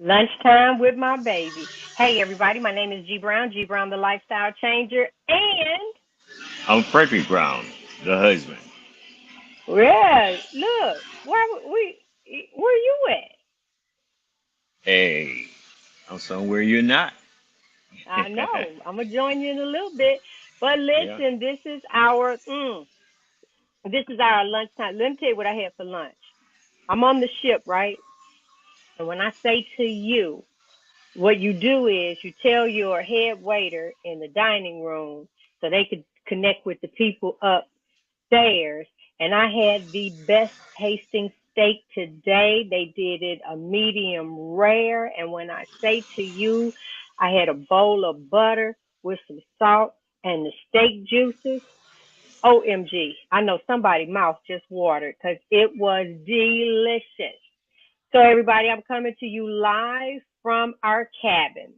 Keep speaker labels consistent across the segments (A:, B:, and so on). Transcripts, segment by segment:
A: Lunchtime with my baby. Hey, everybody, my name is G Brown, G Brown, the lifestyle changer. And,
B: I'm Frederick Brown, the husband.
A: yeah, look, where you at?
B: Hey, I'm somewhere you're not.
A: I know. I'm going to join you in a little bit. But
B: Yeah.
A: listen, this is our lunchtime. Let me tell you what I had for lunch. I'm on the ship, right? And when I say to you, what you do is you tell your head waiter in the dining room so they could connect with the people upstairs. And I had the best tasting steak today. They did it a medium rare. And when I say to you, I had a bowl of butter with some salt and the steak juices. OMG. I know somebody's mouth just watered because it was delicious. So, everybody, I'm coming to you live from our cabin.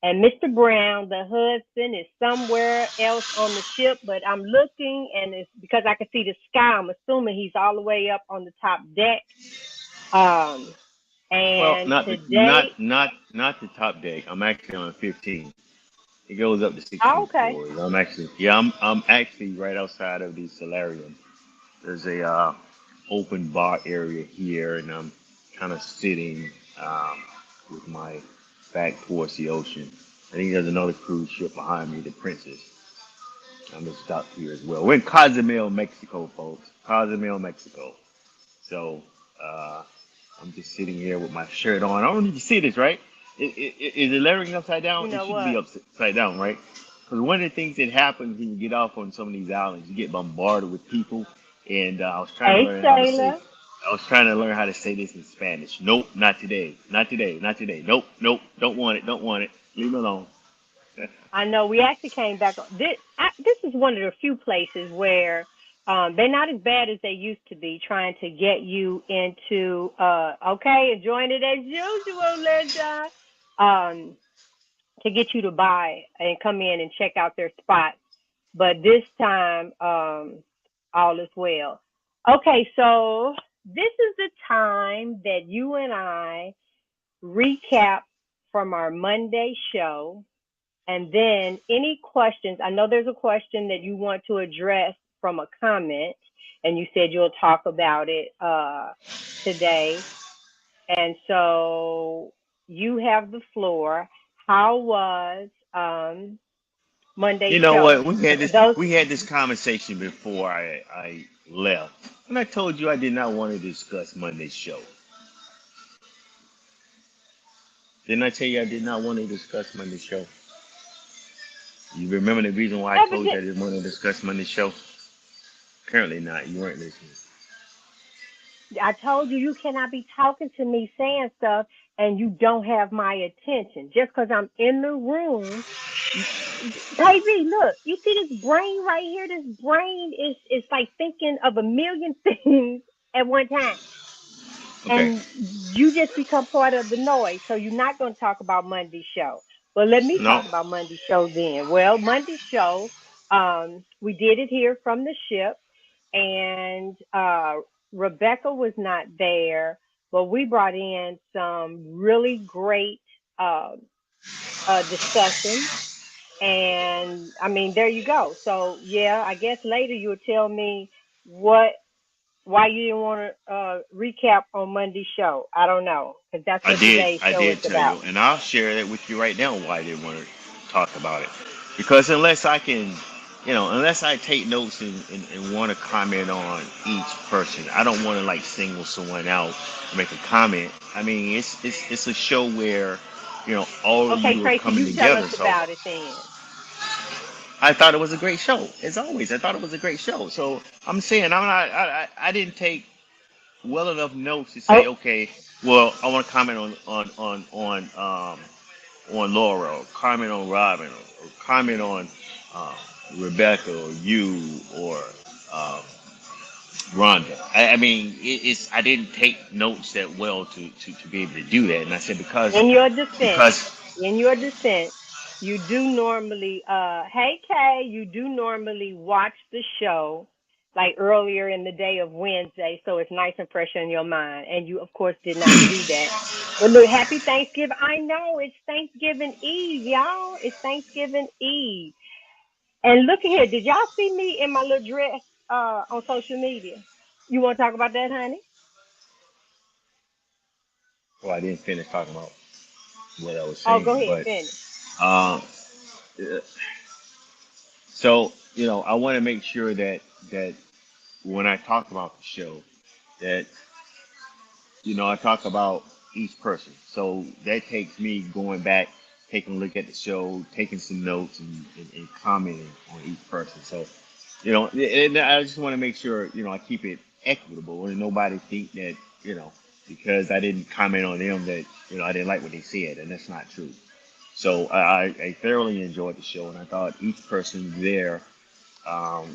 A: And Mr. Brown, the husband, is somewhere else on the ship, but I'm looking, and it's because I can see the sky. I'm assuming he's all the way up on the top deck. Um,
B: Well,
A: and
B: not the
A: today,
B: not the top deck. I'm actually on 15. It goes up to
A: oh,
B: 16
A: okay.
B: floors. I'm actually right outside of the solarium. There's a open bar area here, and I'm kind of sitting with my back towards the ocean. I think there's another cruise ship behind me, the Princess. I'm gonna stop here as well. We're in Cozumel, Mexico, folks. Cozumel, Mexico. So uh, I'm just sitting here with my shirt on. I don't need to see this, right? Is the lettering upside
A: You
B: down? It
A: know
B: should be
A: what?
B: upside down, right? Because one of the things that happens when you get off on some of these islands, you get bombarded with people. And
A: Hey, Sailor.
B: I was trying to learn how to say this in Spanish. Nope, not today. Not today. Not today. Nope, nope. Don't want it. Don't want it. Leave me alone.
A: I know we actually came back. This is one of the few places where they're not as bad as they used to be, trying to get you into okay, enjoying it as usual, Linda. Um, to get you to buy and come in and check out their spots. But this time, all is well. Okay, so this is the time that you and I recap from our Monday show, and then any questions. I know there's a question that you want to address from a comment, and you said you'll talk about it today. And so you have the floor. How was Monday's
B: You know
A: show?
B: what?
A: And for those,
B: We had this conversation before I left, and I told you I did not want to discuss Monday's show. Didn't I tell you I did not want to discuss Monday's show? You remember the reason why I told you I
A: evident,
B: didn't want to discuss Monday's show? Apparently not. You weren't listening.
A: I told you you cannot be talking to me saying stuff and you don't have my attention. Just because I'm in the room, baby, look, you see this brain right here? This brain is like thinking of a million things at one time.
B: Okay.
A: And you just become part of the noise. So you're not going to talk about Monday's show. Well, let me
B: No.
A: talk about Monday's show then. Well, Monday's show, we did it here from the ship, and Rebecca was not there, but we brought in some really great uh, discussion. And I mean, there you go. So yeah, I guess later you'll tell me what why you didn't want to recap on Monday's show. I don't know, because that's
B: I
A: what
B: did.
A: today's
B: I
A: show is
B: did tell
A: about.
B: you, and I'll share that with you right now why I didn't want to talk about it. Because unless I can, unless I take notes and want to comment on each person, I don't want to like single someone out and make a comment. I mean, it's a show where, all of
A: Okay,
B: you are
A: Tracy,
B: coming
A: you tell us
B: together. So
A: about it then.
B: I thought it was a great show. As always, I thought it was a great show. So I'm saying I'm not. I didn't take well enough notes to say,
A: Oh,
B: okay, well, I want to comment on Laura, or comment on Robin, or comment on uh, Rebecca, or you, or um, Rhonda. I mean, it's I didn't take notes that well to be able to do that, and I said
A: in your defense,
B: because
A: in your defense, you do normally, hey Kay, you do normally watch the show like earlier in the day of Wednesday, so it's nice and fresh in your mind. And you, of course, did not do that. But look, happy Thanksgiving. I know it's Thanksgiving Eve, y'all. It's Thanksgiving Eve. And look at here, did y'all see me in my little dress on social media? You want to talk about that, honey?
B: Well, I didn't finish talking about what I was
A: Oh,
B: saying,
A: go ahead,
B: but
A: finish.
B: uh, so I want to make sure that when I talk about the show, that I talk about each person. So that takes me going back, taking a look at the show, taking some notes, and commenting on each person. So and I just want to make sure I keep it equitable and nobody think that because I didn't comment on them that I didn't like what they said, and that's not true. So I thoroughly enjoyed the show, and I thought each person there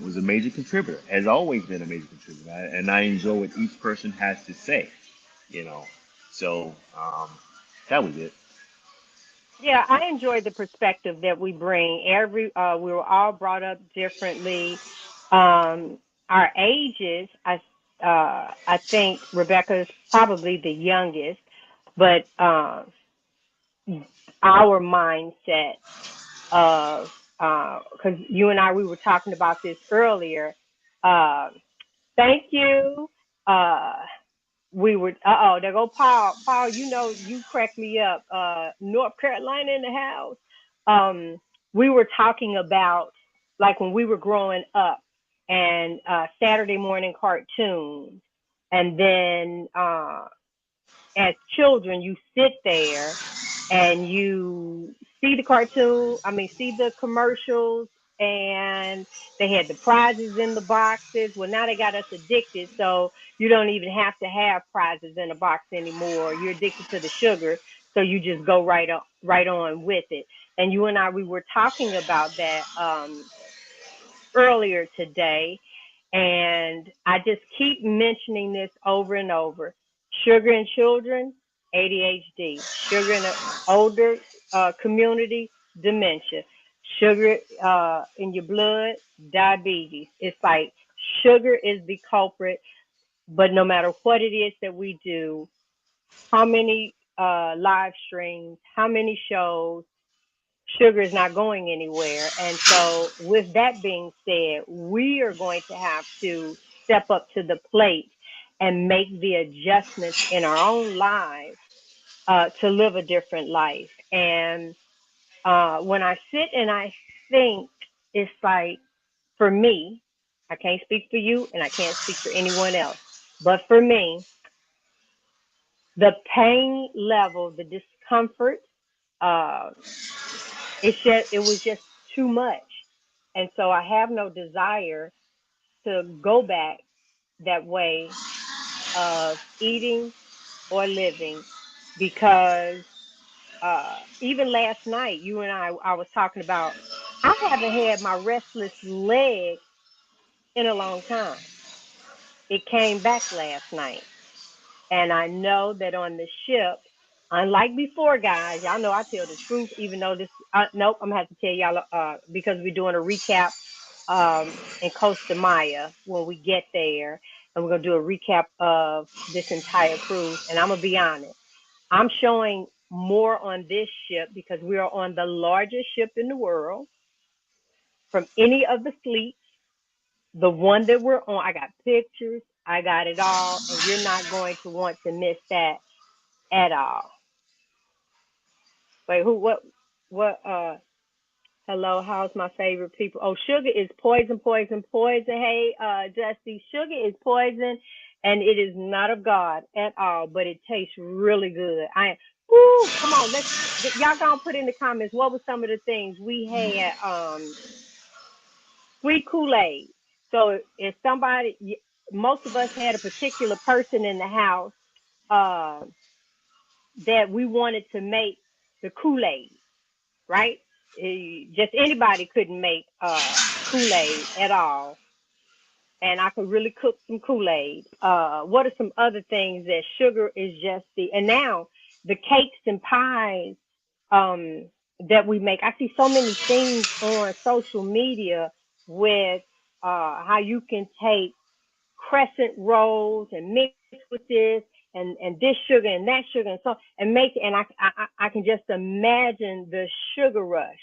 B: was a major contributor, has always been a major contributor, and I enjoy what each person has to say. You know, so that was it.
A: Yeah, I enjoy the perspective that we bring. We were all brought up differently. Our ages, I think Rebecca is probably the youngest, but our mindset of because you and I we were talking about this earlier. Uh, Thank you. Uh, we were there go Paul. Paul, you cracked me up. North Carolina in the house. Um, we were talking about like when we were growing up and Saturday morning cartoons, and then as children, you sit there and you see the cartoon, see the commercials, and they had the prizes in the boxes. Well, now they got us addicted, so you don't even have to have prizes in a box anymore. You're addicted to the sugar, so you just go right on with it. And you and I, we were talking about that earlier today, and I just keep mentioning this over and over. Sugar in children, ADHD. Sugar in the older community, dementia. Sugar in your blood, diabetes. It's like sugar is the culprit, but no matter what it is that we do, how many live streams, how many shows, sugar is not going anywhere. And so, with that being said, we are going to have to step up to the plate and make the adjustments in our own lives to live a different life. And when I sit and I think, it's like, for me, I can't speak for you and I can't speak for anyone else, but for me, the pain level, the discomfort, uh, it was just too much. And so I have no desire to go back that way of eating or living because even last night, you and I was talking about, I haven't had my restless leg in a long time. It came back last night. And I know that on the ship, unlike before, guys, y'all know I tell the truth, even though this, nope, I'm going to have to tell y'all because we're doing a recap in Costa Maya when we get there. And we're going to do a recap of this entire cruise. And I'm going to be honest, I'm showing more on this ship because we are on the largest ship in the world from any of the fleets. The one that we're on, I got pictures, I got it all, and you're not going to want to miss that at all. Wait, what, hello, how's my favorite people? Oh, sugar is poison, poison, poison. Hey, Dusty, sugar is poison, and it is not of God at all, but it tastes really good. Woo, come on, y'all gonna put in the comments, what were some of the things we had, sweet Kool-Aid. So if most of us had a particular person in the house, uh, that we wanted to make the Kool-Aid, right? Just anybody couldn't make Kool-Aid at all, and I could really cook some Kool-Aid. What are some other things that sugar is just and now the cakes and pies that we make. I see so many things on social media with how you can take crescent rolls and mix with this and this sugar and that sugar and so and make it. And I can just imagine the sugar rush.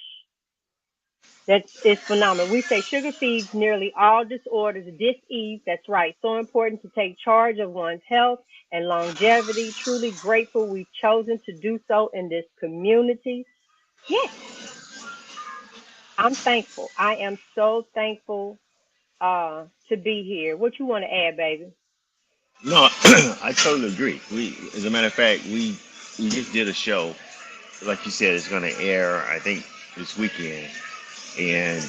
A: That is phenomenal. We say sugar feeds nearly all disorders, dis-ease. That's right. So important to take charge of one's health and longevity. Truly grateful we've chosen to do so in this community. Yes, I'm thankful. I am so thankful to be here. What you want to add, baby?
B: No, I totally agree. As a matter of fact, we just did a show, like you said, it's going to air, I think, this weekend, and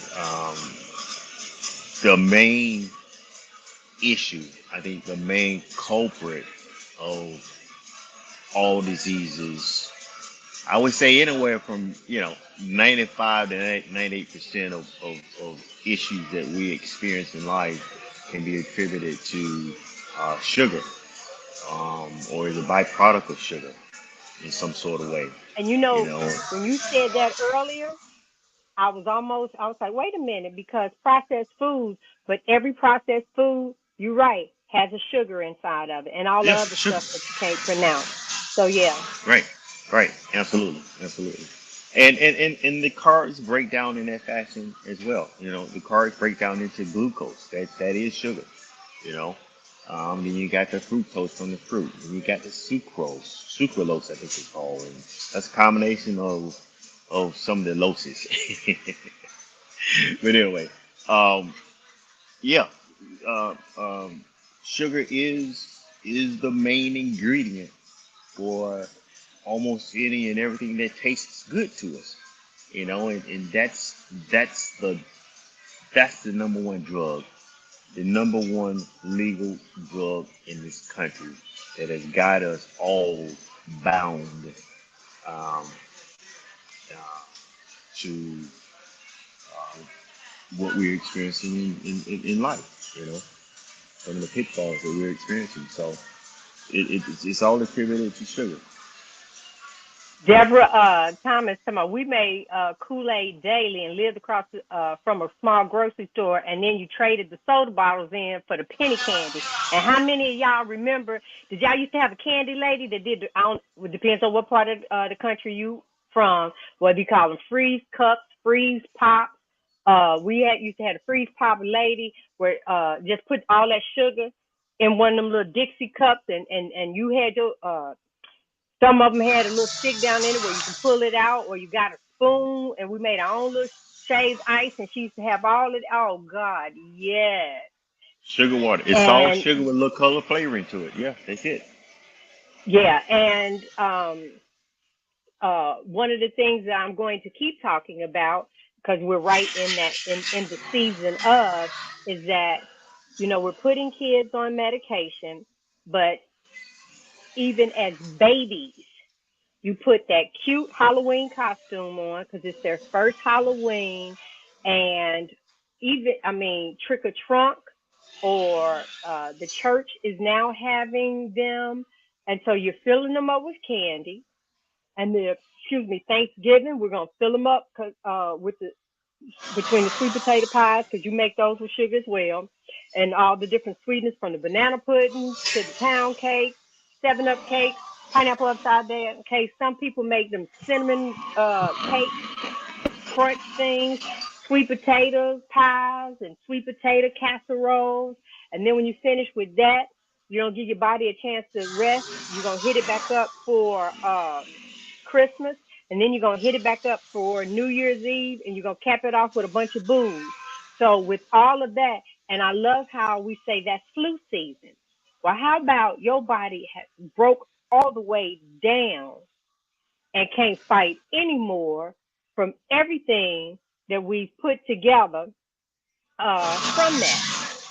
B: the main issue, I think, the main culprit of all diseases, I would say anywhere from 95 to 98% of issues that we experience in life can be attributed to sugar, or is a byproduct of sugar in some sort of way.
A: And you
B: You
A: know,
B: know,
A: when you said that earlier, I was like, wait a minute, because processed foods, but every processed food, you're right, has a sugar inside of it and all the
B: yes,
A: other
B: sugar.
A: stuff that you can't pronounce. So yeah,
B: Right, right, absolutely, absolutely. And the carbs break down in that fashion as well. The carbs break down into glucose. That is sugar. You know. Then you got the fructose from the fruit. And you got the sucralose, I think it's called. And that's a combination of some of the losses. But anyway, um, yeah, uh, um, sugar is the main ingredient for almost any and everything that tastes good to us. And that's the number one drug, the number one legal drug in this country that has got us all bound, um, uh, to uh, what we're experiencing in life. Some of the pitfalls that we're experiencing. So it's all attributed to sugar.
A: Deborah Thomas, come on, we made Kool-Aid daily and lived across from a small grocery store, and then you traded the soda bottles in for the penny candy. And how many of y'all remember? Did y'all used to have a candy lady that did? I don't. It depends on what part of the country you from. Whether you call them freeze cups, freeze pops. We had used to have a freeze pop lady where just put all that sugar in one of them little Dixie cups, and you had your some of them had a little stick down in it where you can pull it out, or you got a spoon, and we made our own little shaved ice, and she used to have all it. Oh God, yes.
B: Sugar water. It's all
A: And
B: sugar with a little color flavoring to it. Yeah, that's it.
A: yeah, and one of the things that I'm going to keep talking about, because we're right in that in the season of, is that we're putting kids on medication, but even as babies, you put that cute Halloween costume on because it's their first Halloween, and even, I mean, trick or trunk, or the church is now having them, and so you're filling them up with candy. And the excuse me, Thanksgiving, we're gonna fill them up with the between the sweet potato pies, because you make those with sugar as well, and all the different sweetness from the banana pudding to the pound cake, 7-Up cakes, pineapple upside down cakes. Some people make them cinnamon cakes, crunch things, sweet potato pies, and sweet potato casseroles. And then when you finish with that, you don't give your body a chance to rest. You're gonna hit it back up for Christmas, and then you're gonna hit it back up for New Year's Eve, and you're gonna cap it off with a bunch of booze. So with all of that, and I love how we say that's flu season. Well, how about your body broke all the way down and can't fight anymore from everything that we've put together from that.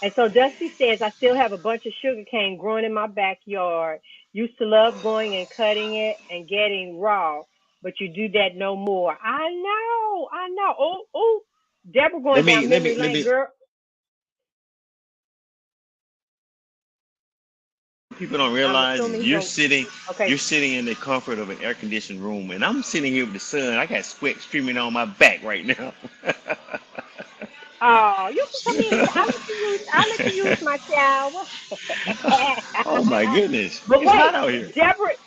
A: And so Dusty says, I still have a bunch of sugar cane growing in my backyard. Used to love going and cutting it and getting raw, but you do that no more. I know, I know. Oh, oh, Deborah
B: Let
A: going
B: me
A: down
B: let me
A: memory
B: let
A: lane,
B: me
A: girl.
B: people don't
A: I'm
B: realize is
A: assuming he's
B: you're
A: going.
B: sitting
A: Okay,
B: you're sitting in the comfort of an air conditioned room, and I'm sitting here with the sun. I got sweat streaming on my back right now.
A: Oh, you can come in. I'll let you use my shower.
B: Oh my goodness,
A: But
B: it's hot
A: wait,
B: out here.
A: Deborah,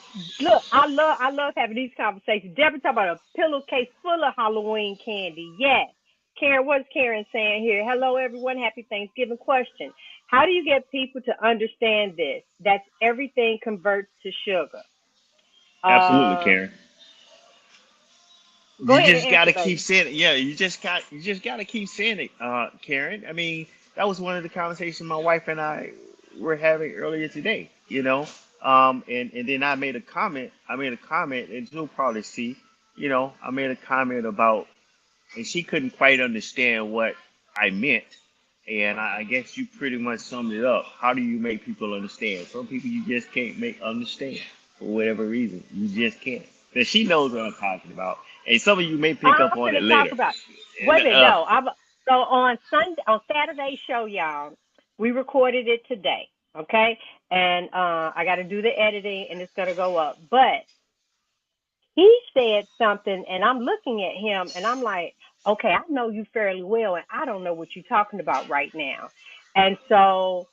A: look, I love having these conversations. Deborah talking about a pillowcase full of Halloween candy. Yes. Karen, what's Karen saying here? Hello, everyone. Happy Thanksgiving. Question: how do you get people to understand this? That's everything converts to sugar.
B: Absolutely,
A: Uh,
B: Karen.
A: go
B: You
A: ahead and
B: just
A: answer,
B: gotta keep
A: baby.
B: saying it. Yeah, you just gotta keep saying it, Karen. I mean, that was one of the conversations my wife and I were having earlier today. And then I made a comment. And you'll probably see. I made a comment about, and she couldn't quite understand what I meant. And I guess you pretty much summed it up. How do you make people understand? Some people you just can't make understand for whatever reason. You just can't. And she knows what I'm talking about. And some of you may pick up
A: I'm
B: on it
A: gonna talk
B: later.
A: about.
B: And,
A: Wait a minute, no. So on Saturday's show, y'all, we recorded it today. Okay, and I got to do the editing, and it's gonna go up. But he said something, and I'm looking at him, and I'm like, okay, I know you fairly well, and I don't know what you're talking about right now. And so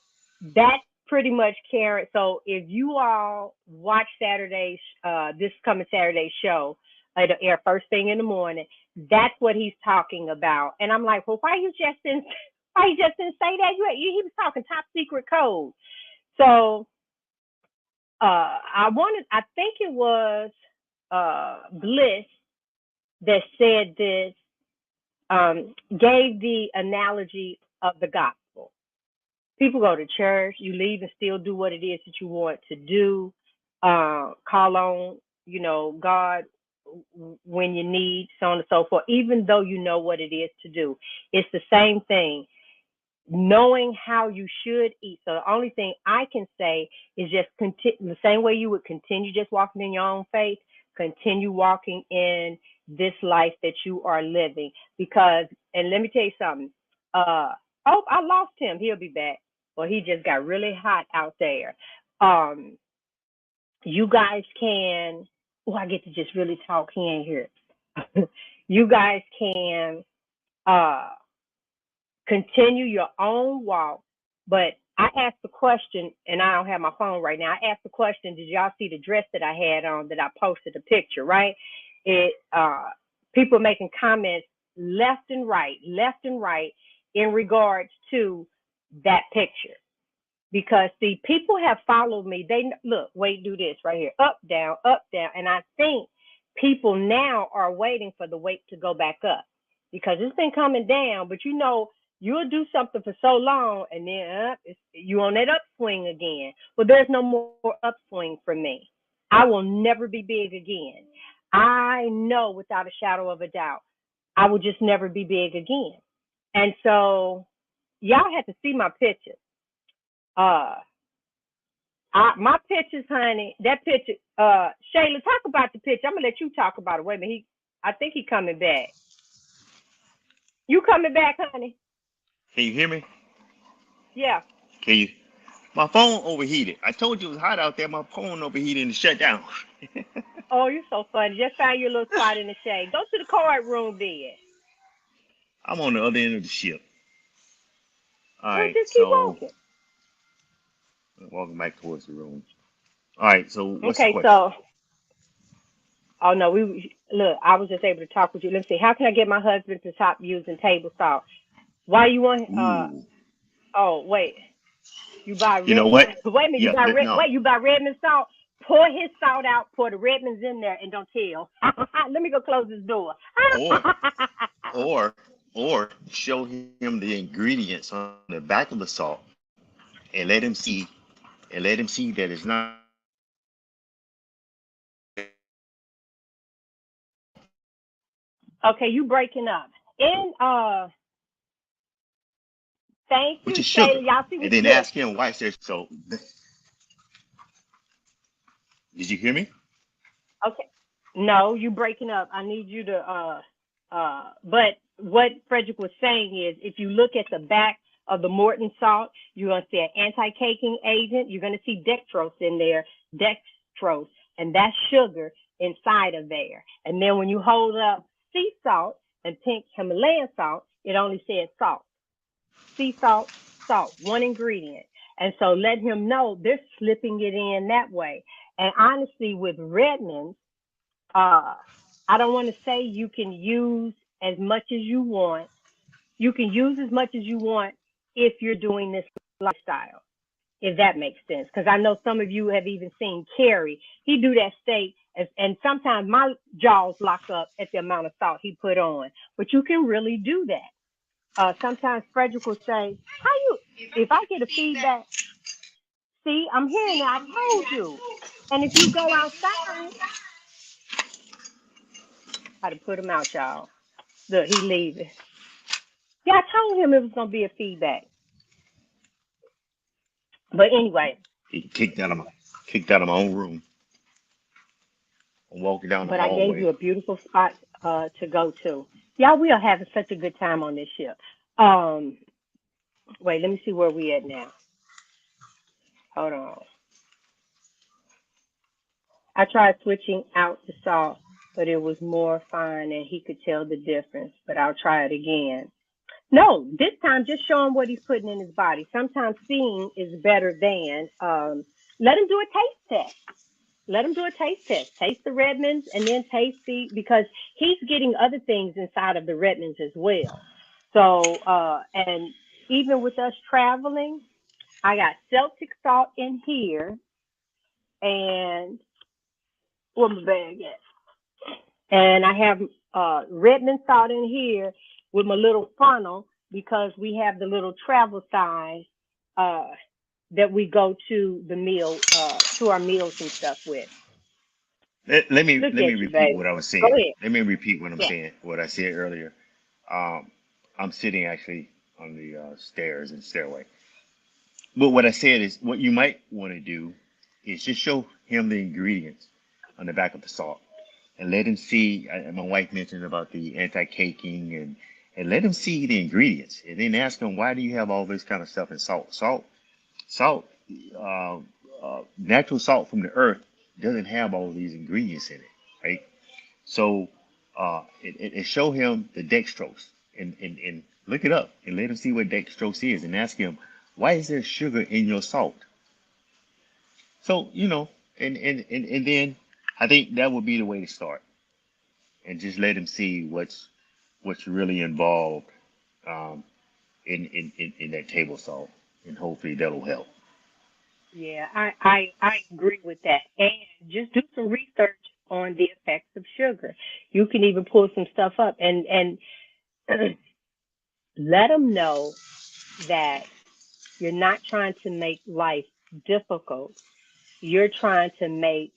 A: that's pretty much Karen. So if you all watch this coming Saturday show, it'll air first thing in the morning. That's what he's talking about. And I'm like, well, why you just didn't say that? He was talking top secret code. So I think it was Bliss that said this, gave the analogy of the gospel. People go to church, you leave and still do what it is that you want to do, call on, God when you need, so on and so forth, even though you know what it is to do. It's the same thing, knowing how you should eat. So the only thing I can say is just continue the same way you would continue just walking in your own faith, continue walking in this life that you are living. Because, and let me tell you something. Oh, I lost him. He'll be back. Well, he just got really hot out there. Um, you guys can. Oh, I get to just really talk. He ain't here. You guys can. Uh, Continue your own walk. But I asked the question, and I don't have my phone right now. I asked the question, did y'all see the dress that I had on that I posted a picture, right? It People making comments left and right in regards to that picture. Because see, people have followed me. They look, wait, do this right here, up, down, and I think people now are waiting for the weight to go back up because it's been coming down. But you'll do something for so long, and then you on that upswing again. Well, there's no more upswing for me. I will never be big again. I know without a shadow of a doubt, I will just never be big again. And so, y'all had to see my picture. Uh, my pictures, honey. That picture. Shayla, talk about the picture. I'm gonna let you talk about it. Wait a minute. I think he coming back. You coming back, honey?
B: Can you hear me?
A: Yeah.
B: Can you? My phone overheated. I told you it was hot out there. My phone overheated and shut down.
A: Oh, you're so funny. Just find your little spot in the shade. Go to the card room, then.
B: I'm on the other end of the ship. All
A: Well,
B: right,
A: just keep
B: so
A: walking.
B: walking back towards the room. All right, so what's the
A: Okay.
B: question?
A: So, oh no, we look. I was just able to talk with you. Let's see. How can I get my husband to stop using table salt? Why you want?
B: Ooh,
A: Oh wait. You buy
B: you know
A: red.
B: what?
A: Wait a minute. You
B: Yeah,
A: buy red.
B: no.
A: Wait. You buy Redmond salt. Pour his salt out. Pour the Redmonds in there, and don't tell. Let me go close this door.
B: Or or or show him the ingredients on the back of the salt and let him see that it's not
A: Okay, you breaking up. And thank
B: which
A: you,
B: is sugar.
A: Shayla. Y'all see
B: And
A: what?
B: then
A: Look.
B: ask him why is there so did you hear me?
A: Okay. No, you breaking up. I need you to but what Frederick was saying is if you look at the back of the Morton salt, you're gonna see an anti-caking agent, you're gonna see dextrose in there, dextrose, and that's sugar inside of there. And then when you hold up sea salt and pink Himalayan salt, it only says salt. sea salt, salt, one ingredient. And so let him know they're slipping it in that way. And honestly, with Redmond, uh, I don't want to say you can use as much as you want. You can use as much as you want if you're doing this lifestyle, if that makes sense. Because I know some of you have even seen Carrie. He do that steak, and sometimes my jaws lock up at the amount of salt he put on. But you can really do that. Sometimes Frederick will say, "How you?" If I get a feedback, see, I'm hearing that. I told you. And if you go outside, I had to put him out, y'all. Look, he leaving. Yeah, I told him it was gonna be a feedback. But anyway,
B: He kicked out of my own room. I'm walking down the
A: but I gave
B: hallway.
A: you a beautiful spot to go to. Y'all, we are having such a good time on this ship. Um, wait, let me see where we at now. Hold on. I tried switching out the salt, but it was more fine and he could tell the difference. But I'll try it again. No, this time just show him what he's putting in his body. Sometimes seeing is better than let him do a taste test. Let him do a taste test. Taste the Redmonds and then taste the because he's getting other things inside of the Redmonds as well. So and even with us traveling, I got Celtic salt in here and where my bag at? And I have Redmond salt in here with my little funnel because we have the little travel size uh, that we go to the meal to our meals and stuff with. Look
B: Let me
A: at you,
B: repeat what
A: baby.
B: I was
A: Go
B: saying.
A: ahead.
B: Let me repeat what I'm
A: Yeah.
B: saying. What I said earlier. Um, I'm sitting actually on the stairs and stairway. But what I said is, what you might want to do is just show him the ingredients on the back of the salt, and let him see. My wife mentioned about the anti-caking, and let him see the ingredients, and then ask him, why do you have all this kind of stuff in salt? Salt, uh, natural salt from the earth doesn't have all these ingredients in it, right? So and show him the dextrose and look it up and let him see what dextrose is and ask him, why is there sugar in your salt? So, and then I think that would be the way to start and just let him see what's really involved um, in that table salt. And hopefully that'll help.
A: Yeah, I agree with that. And just do some research on the effects of sugar. You can even pull some stuff up and let them know that you're not trying to make life difficult. You're trying to make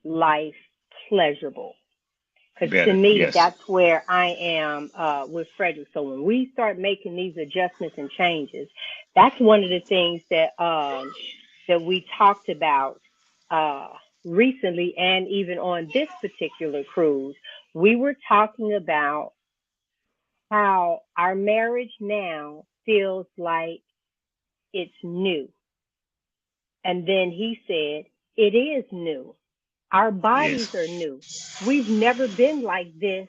A: life pleasurable. Because to
B: Better,
A: me,
B: yes.
A: that's where I am with Frederick. So when we start making these adjustments and changes, that's one of the things that we talked about uh, recently, and even on this particular cruise, we were talking about how our marriage now feels like it's new. And then he said, it is new. Our bodies
B: Yes.
A: are new. We've never been like this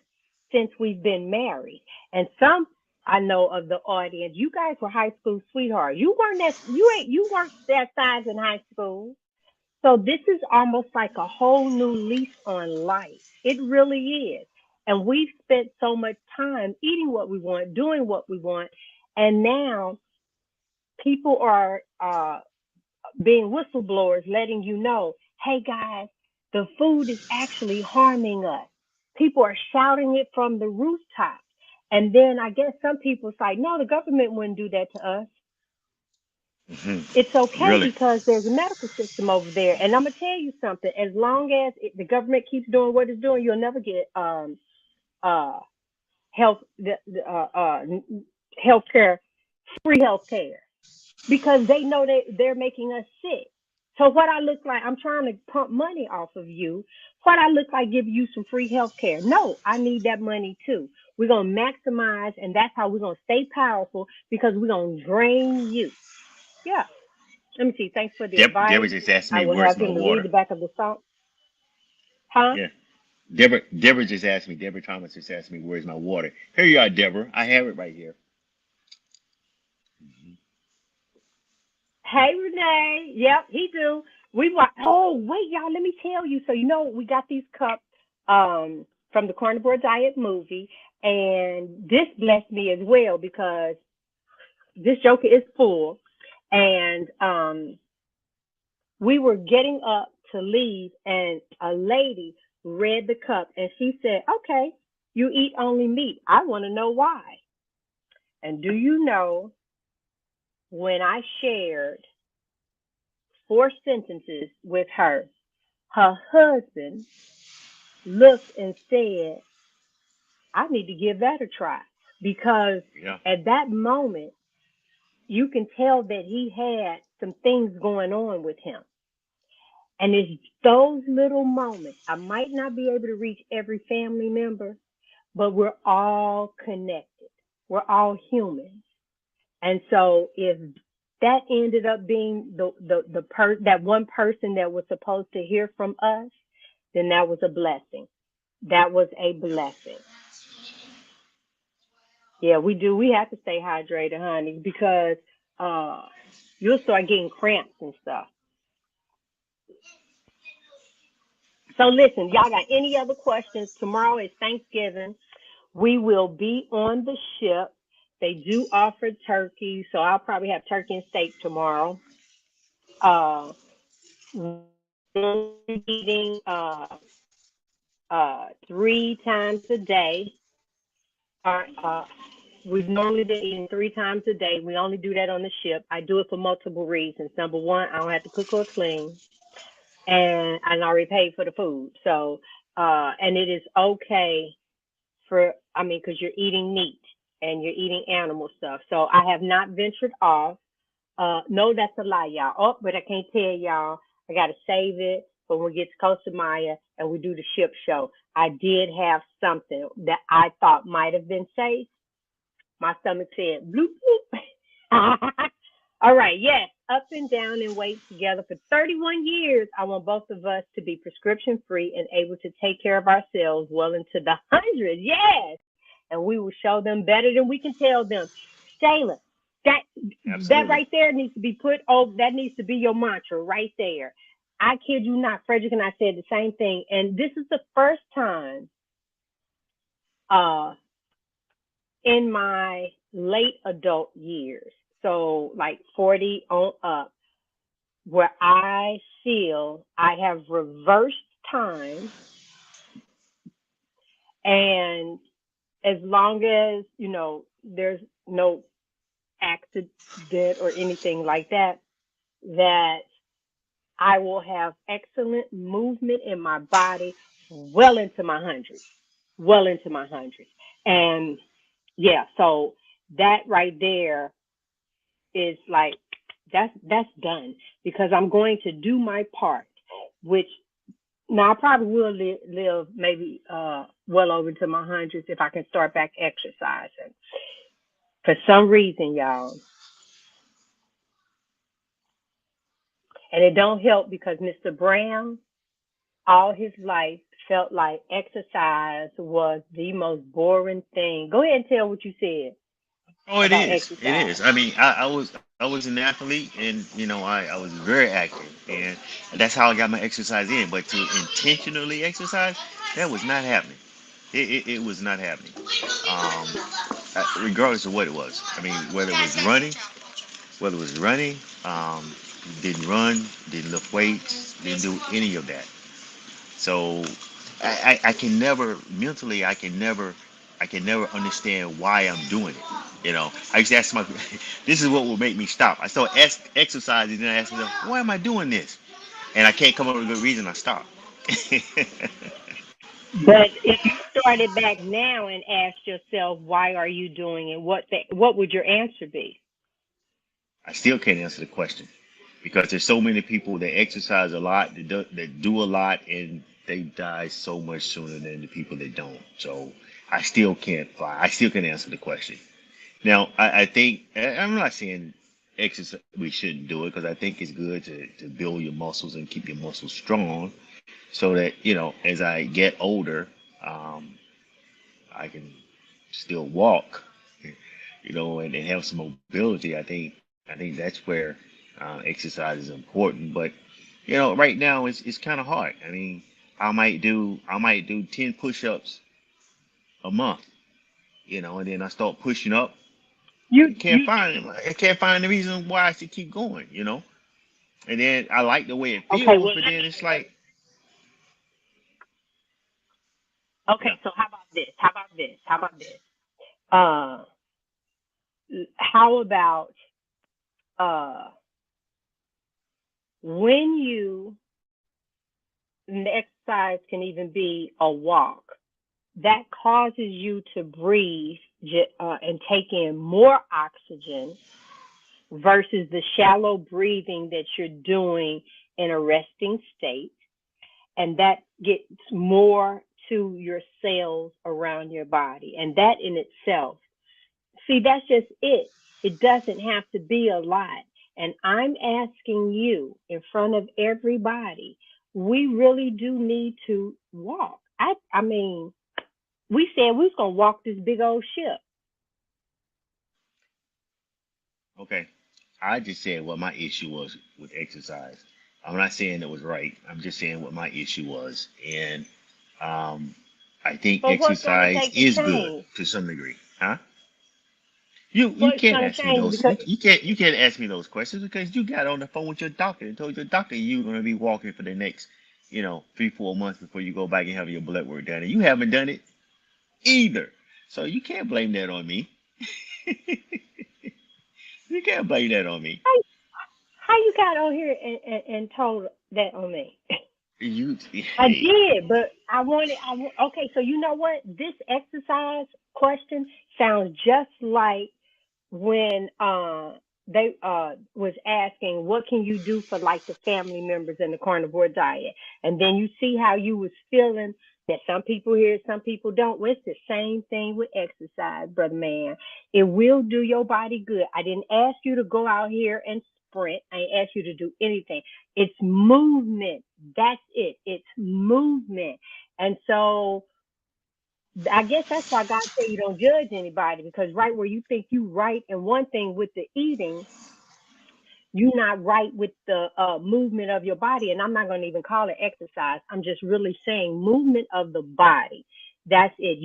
A: since we've been married. And some I know of the audience, you guys were high school sweethearts. You weren't that size in high school. So this is almost like a whole new lease on life. It really is. And we've spent so much time eating what we want, doing what we want, and now people are being whistleblowers, letting you know, hey guys, the food is actually harming us. People are shouting it from the rooftops. And then I guess some people say, no, the government wouldn't do that to us.
B: Hmm.
A: It's okay
B: Really.
A: because there's a medical system over there. And I'm going to tell you something. As long as the government keeps doing what it's doing, you'll never get uh, health, health care, free health care, because they know that they're making us sick. So what I look like, I'm trying to pump money off of you. What I look like give you some free health care. No, I need that money too. We're gonna maximize, and that's how we're gonna stay powerful because we're gonna drain you. Yeah. Let me see. Thanks for the
B: Deborah
A: advice.
B: just asked
A: I
B: me,
A: will
B: where's
A: have
B: my
A: him to read
B: water?
A: the back of the song. Huh?
B: Yeah. Deborah just asked me, Deborah Thomas just asked me, where's my water? Here you are, Deborah. I have it right here.
A: Hey Renee. Yep, he do. We wa Oh wait, y'all, let me tell you. So we got these cups from the Carnivore Diet movie, and this blessed me as well because this joker is full, and we were getting up to leave, and a lady read the cup, and she said, "Okay, you eat only meat. I want to know why." And do you know when I shared 4 sentences with her, her husband looked and said, "I need to give that a try." Because
B: Yeah.
A: at that moment, you can tell that he had some things going on with him. And it's those little moments. I might not be able to reach every family member, but we're all connected. We're all human. And so if that ended up being that one person that was supposed to hear from us, then that was a blessing. That was a blessing. Yeah, we do. We have to stay hydrated, honey, because uh you'll start getting cramps and stuff. So listen, y'all got any other questions? Tomorrow is Thanksgiving. We will be on the ship. They do offer turkey, so I'll probably have turkey and steak tomorrow. Uh, we're eating 3 times a day. Uh, we've normally been eating 3 times a day. We only do that on the ship. I do it for multiple reasons. Number one, I don't have to cook or clean, and I already paid for the food. So, and it is okay I mean, because you're eating meat and you're eating animal stuff. So I have not ventured off. No, that's a lie, y'all. Oh, but I can't tell y'all. I got to save it for when we get to Costa Maya and we do the ship show. I did have something that I thought might have been safe. My stomach said bloop bloop. All right, yes, up and down and weight together for 31 years. I want both of us to be prescription free and able to take care of ourselves well into the hundreds. Yes, and we will show them better than we can tell them. Shayla, that that
B: Absolutely.
A: right there needs to be put. Oh, that needs to be your mantra right there. I kid you not, Frederick and I said the same thing, and this is the first time uh in my late adult years, so like 40 on up, where I feel I have reversed time. And as long as, there's no accident or anything like that, that I will have excellent movement in my body well into my hundreds, well into my hundreds. And yeah, so that right there is like that's done because I'm going to do my part, which now I probably will live maybe well over to my hundreds if I can start back exercising. For some reason, y'all, and it don't help because Mr. Brown all his life felt like exercise was the most boring thing. Go ahead and tell what you said
B: Oh, it
A: about
B: is. It
A: exercise.
B: is. I mean, I was an athlete, and I was very active, and that's how I got my exercise in. But to intentionally exercise, that was not happening. It was not happening. Regardless of what it was. I mean, whether it was running, didn't run, didn't lift weights, didn't do any of that. So I can never mentally I can never understand why I'm doing it. I used to ask my this is what will make me stop. I start exercising and I ask myself, why am I doing this? And I can't come up with a good reason I stop.
A: But if you started back now and asked yourself, why are you doing it? What would your answer be?
B: I still can't answer the question because there's so many people that exercise a lot, that do a lot, and they die so much sooner than the people that don't. So I still can't answer the question. Now, I think I'm not saying exercise we shouldn't do it because I think it's good to build your muscles and keep your muscles strong so that as I get older, um, I can still walk, and have some mobility. I think that's where Exercise is important, but right now it's kind of hard. I mean, I might do 10 push-ups a month, and then I start pushing up.
A: You
B: I can't
A: you
B: find I can't find the reason why I should keep going. And then I like the way it
A: okay?
B: feels,
A: Well,
B: but
A: let
B: then
A: me.
B: it's like, yeah,
A: Okay, so how about this? How about this? How about this? Uh, how about uh when you and the exercise can even be a walk that causes you to breathe and take in more oxygen versus the shallow breathing that you're doing in a resting state, and that gets more to your cells around your body, and that in itself, see, that's just it. It doesn't have to be a lot. And I'm asking you in front of everybody, we really do need to walk. I mean, we said we was gonna walk this big old ship.
B: okay. I just said what my issue was with exercise. I'm not saying it was right. I'm just saying what my issue was, and um, I think
A: But what's gonna
B: exercise
A: take to
B: is good
A: change?
B: to some degree, huh? You
A: What's
B: can't
A: gonna
B: ask me
A: change?
B: those.
A: Because
B: You can't ask me those questions because you got on the phone with your doctor and told your doctor you're gonna be walking for the next, 3-4 months before you go back and have your blood work done, and you haven't done it either. So you can't blame that on me. You can't blame that on me.
A: how, how you got on here and told that on me?
B: You,
A: I
B: hey,
A: did, but okay, so you know what? This exercise question sounds just like when they was asking what can you do for like the family members in the carnivore diet, and then you see how you was feeling that some people hear, some people don't. Well, it's the same thing with exercise, brother man. It will do your body good. I didn't ask you to go out here and sprint. I ain't asked you to do anything. It's movement. That's it. It's movement. And so I guess that's why God said you don't judge anybody, because right where you think you right in one thing with the eating, you're not right with the movement of your body. And I'm not going to even call it exercise. I'm just really saying movement of the body. That's it.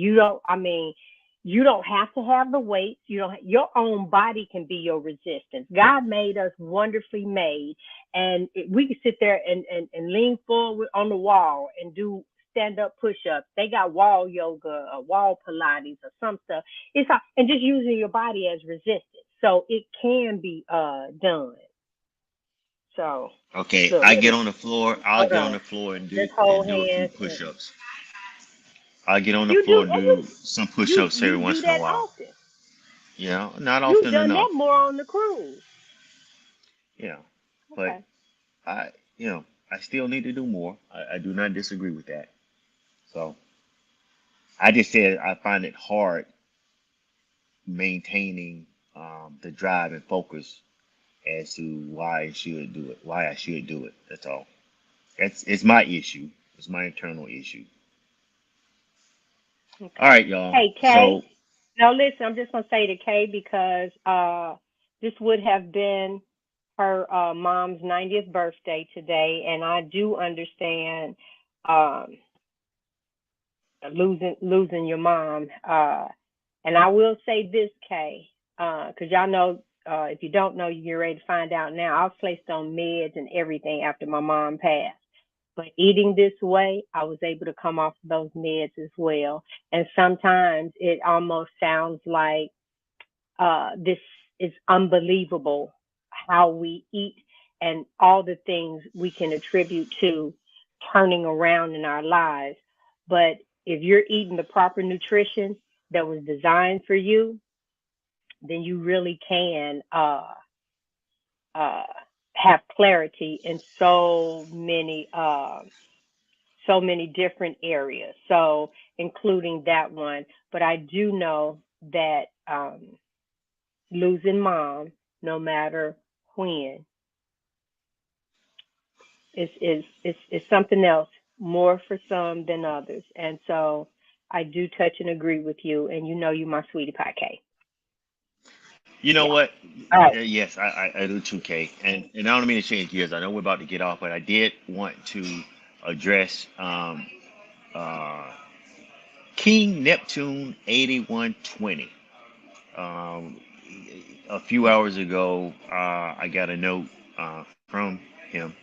A: I mean, you don't have to have the weights. You don't, your own body can be your resistance. God made us wonderfully made. And we can sit there and lean forward on the wall and do stand up push ups. They got wall yoga or wall Pilates or some stuff. And just using your body as resistance. So it can be done. So
B: okay,
A: look,
B: I get on the floor. I'll
A: hold
B: get on
A: on.
B: the floor and do
A: Let's hold
B: and do a few
A: hands. And
B: push-ups. I'll get on the
A: you do
B: floor and do some push-ups every
A: you do
B: once in a
A: that
B: while.
A: often.
B: Not
A: You
B: often
A: done
B: enough.
A: that more on the cruise.
B: You know, but
A: Okay.
B: I, I still need to do more. I do not disagree with that. So I just said I find it hard maintaining the drive and focus as to why I should do it, why I should do it. That's all. It's my issue. It's my internal issue. All
A: Okay.
B: right, y'all.
A: Hey Kay.
B: So
A: Now listen, I'm just gonna say to Kay because this would have been her mom's 90th birthday today, and I do understand um losing your mom. And I will say this, Kay, because y'all know, if you don't know, you get ready to find out now. I was placed on meds and everything after my mom passed. But eating this way, I was able to come off of those meds as well. And sometimes it almost sounds like this is unbelievable how we eat and all the things we can attribute to turning around in our lives. But if you're eating the proper nutrition that was designed for you, then you really can uh, have clarity in so many different areas. So including that one. But I do know that losing mom, no matter when, is something else, more for some than others. And so I do touch and agree with you, and you know you my sweetie pie cake.
B: You know
A: Yeah.
B: what?
A: All right.
B: Yes, I do too, Kay. And I don't mean to change gears. I know we're about to get off, but I did want to address uh, King Neptune 8120. Um, a few hours ago, I got a note from him,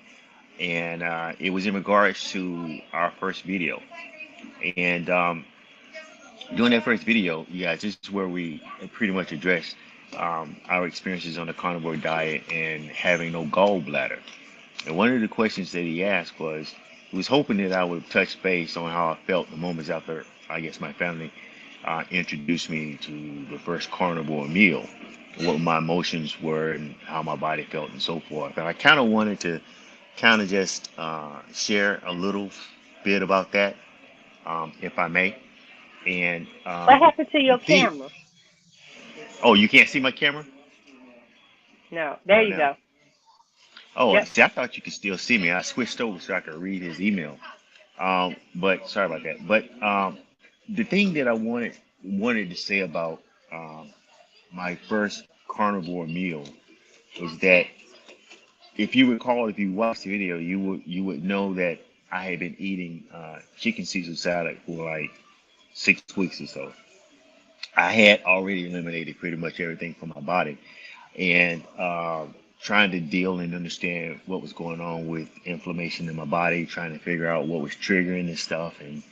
B: and it was in regards to our first video. And during that first video, yeah, this is where we pretty much addressed our experiences on the carnivore diet and having no gallbladder. And one of the questions that he asked was, he was hoping that I would touch base on how I felt the moments after, I guess, my family introduced me to the first carnivore meal, what my emotions were and how my body felt and so forth. And I kind of wanted to kind of just share a little bit about that, if I may. And
A: What happened to
B: the
A: your
B: thing,
A: camera?
B: oh, you can't see my camera?
A: No. There
B: Oh,
A: you
B: no.
A: go.
B: Oh,
A: Yep.
B: see, I thought you could still see me. I switched over so I could read his email. But sorry about that. But the thing that I wanted to say about um, my first carnivore meal was that if you recall, if you watched the video, you would know that I had been eating chicken Caesar salad for like 6 weeks or so. I had already eliminated pretty much everything from my body, and trying to deal and understand what was going on with inflammation in my body, trying to figure out what was triggering this stuff, and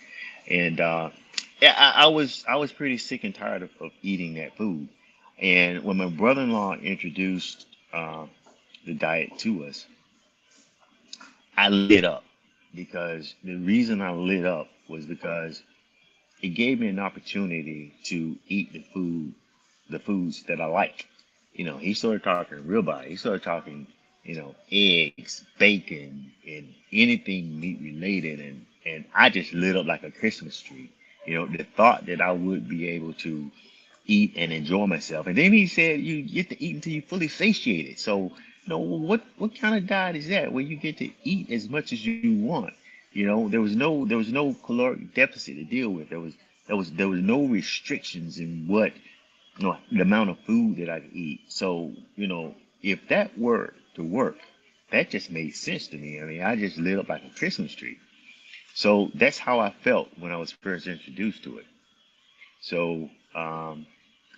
B: yeah, I was pretty sick and tired of eating that food. And when my brother-in-law introduced the diet to us, I lit up because the reason I lit up was because it gave me an opportunity to eat the foods that I like. He started talking ribeye. He started talking, eggs, bacon, and anything meat related, and I just lit up like a Christmas tree. The thought that I would be able to eat and enjoy myself. And then he said you get to eat until you're fully satiated. So, what kind of diet is that where you get to eat as much as you want? There was no caloric deficit to deal with. There was no restrictions in what the amount of food that I could eat. So, if that were to work, that just made sense to me. I mean, I just lit up like a Christmas tree. So that's how I felt when I was first introduced to it. So,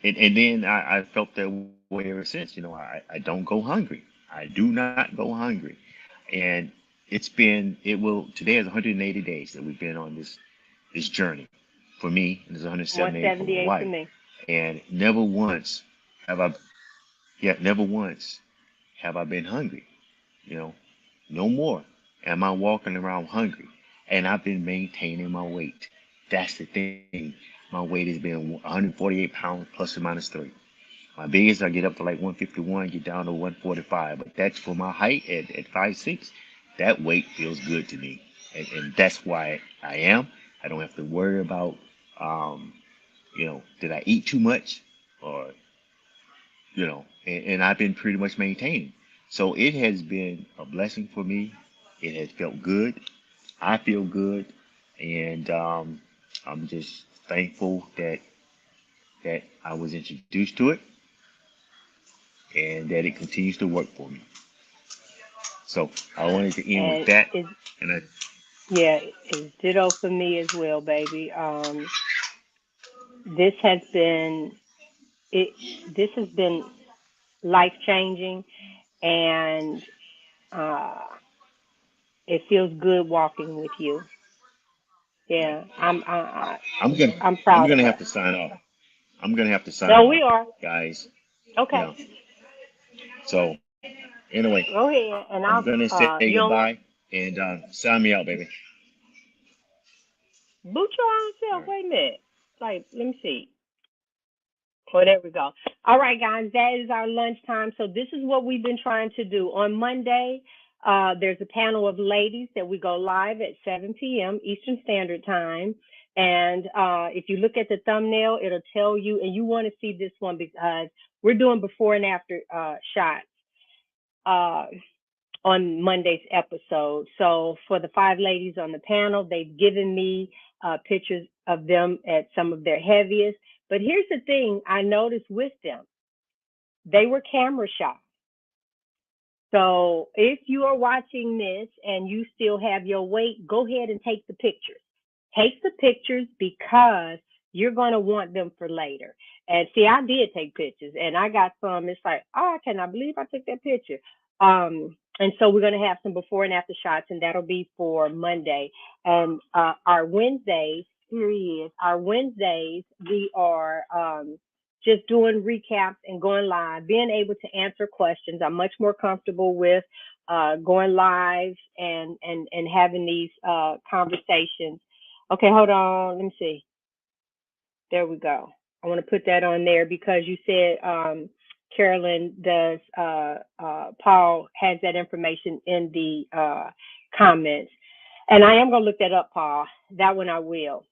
B: and then I felt that way ever since. I don't go hungry. I do not go hungry. And today is 180 days that we've been on this journey for me, and it's 178 for my
A: 178 for
B: wife.
A: me.
B: And never once have I, yeah, never once have I been hungry. You know, no more am I walking around hungry. And I've been maintaining my weight. That's the thing. My weight has been 148 pounds plus or minus 3. My biggest, I get up to like 151, get down to 145. But that's for my height at 5'6". That weight feels good to me. And that's why I am. I don't have to worry about, um, did I eat too much? Or, and I've been pretty much maintaining. So it has been a blessing for me. It has felt good. I feel good. And I'm just thankful that I was introduced to it and that it continues to work for me. So I wanted to end with
A: And
B: that.
A: it,
B: And I,
A: yeah, it's ditto for me as well, baby. This has been it. This has been life changing, and uh, it feels good walking with you.
B: right.
A: Yeah,
B: I'm gonna
A: I'm
B: I'm
A: proud of
B: gonna have
A: us.
B: to sign off. I'm gonna have to sign
A: No,
B: off,
A: we are
B: guys.
A: okay.
B: Yeah. So anyway,
A: Go ahead, and
B: I'm
A: I'll.
B: gonna say
A: You don't
B: goodbye and sign me out, baby.
A: boot your own
B: All
A: self.
B: right.
A: Wait a minute. Like, let me see. Oh, there we go. All right, guys, that is our lunchtime. So this is what we've been trying to do. On Monday, there's a panel of ladies that we go live at 7 p.m. Eastern Standard Time. And if you look at the thumbnail, it'll tell you, and you want to see this one because we're doing before and after shots uh, on Monday's episode. So for the five ladies on the panel, they've given me pictures of them at some of their heaviest. But here's the thing I noticed with them. They were camera shots. So if you are watching this and you still have your weight, go ahead and take the pictures. Take the pictures because you're going to want them for later. And see, I did take pictures and I got some. It's like, oh, I cannot believe I took that picture. And so we're going to have some before and after shots, and that'll be for Monday. And our Wednesdays, here he is. Our Wednesdays, we are just doing recaps and going live, being able to answer questions. I'm much more comfortable with going live and having these conversations. Okay, hold on. Let me see. There we go. I want to put that on there because you said Carolyn does. Paul has that information in the comments, and I am going to look that up, Paul. That one I will.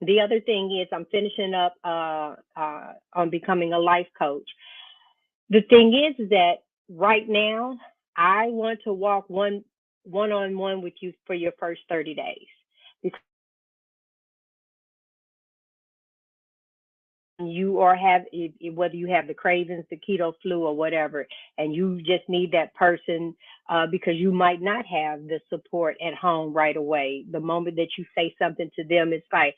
A: The other thing is I'm finishing up on becoming a life coach. The thing is that right now I want to walk one on one with you for your first 30 days. Because you or have whether you have the cravings, the keto flu, or whatever, and you just need that person because you might not have the support at home right away. The moment that you say something to them, it's like,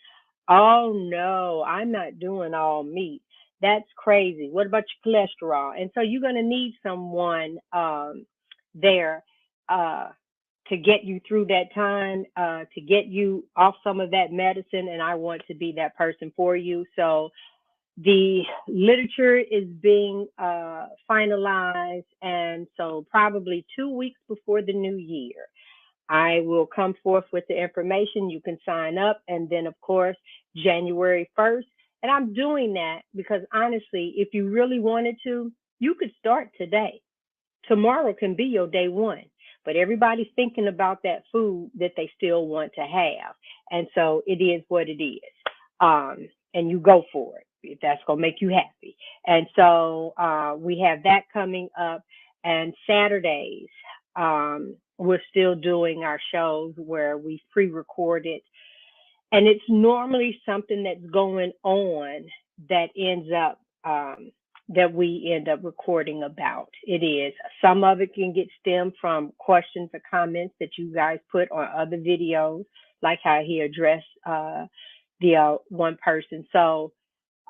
A: oh no, I'm not doing all meat. That's crazy. What about your cholesterol? And so you're going to need someone there uh, to get you through that time, to get you off some of that medicine. And I want to be that person for you. So the literature is being finalized, and so probably 2 weeks before the new year, I will come forth with the information. You can sign up, and then, of course, January 1st. And I'm doing that because honestly, if you really wanted to, you could start today. Tomorrow can be your day one, but everybody's thinking about that food that they still want to have. And so it is what it is. And you go for it if that's going to make you happy. And so we have that coming up. And Saturdays, we're still doing our shows where we pre-recorded, and it's normally something that's going on that ends up that we end up recording about. It is, some of it can get stemmed from questions or comments that you guys put on other videos, like how he addressed the one person. So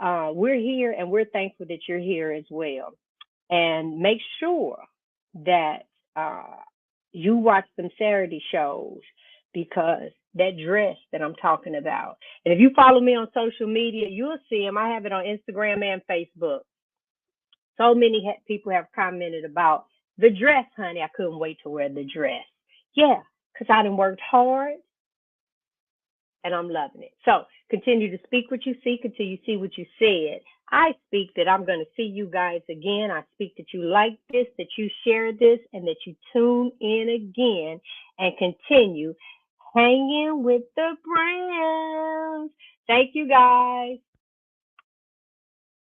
A: we're here, and we're thankful that you're here as well. And make sure that uh, you watch some Saturday shows, because that dress that I'm talking about. And if you follow me on social media, you'll see them. I have it on Instagram and Facebook. So many people have commented about the dress, honey. I couldn't wait to wear the dress. Yeah, because I done worked hard and I'm loving it. So continue to speak what you seek until you see what you said. I speak that I'm going to see you guys again. I speak that you like this, that you share this, and that you tune in again and continue hanging with the brands. Thank you, guys.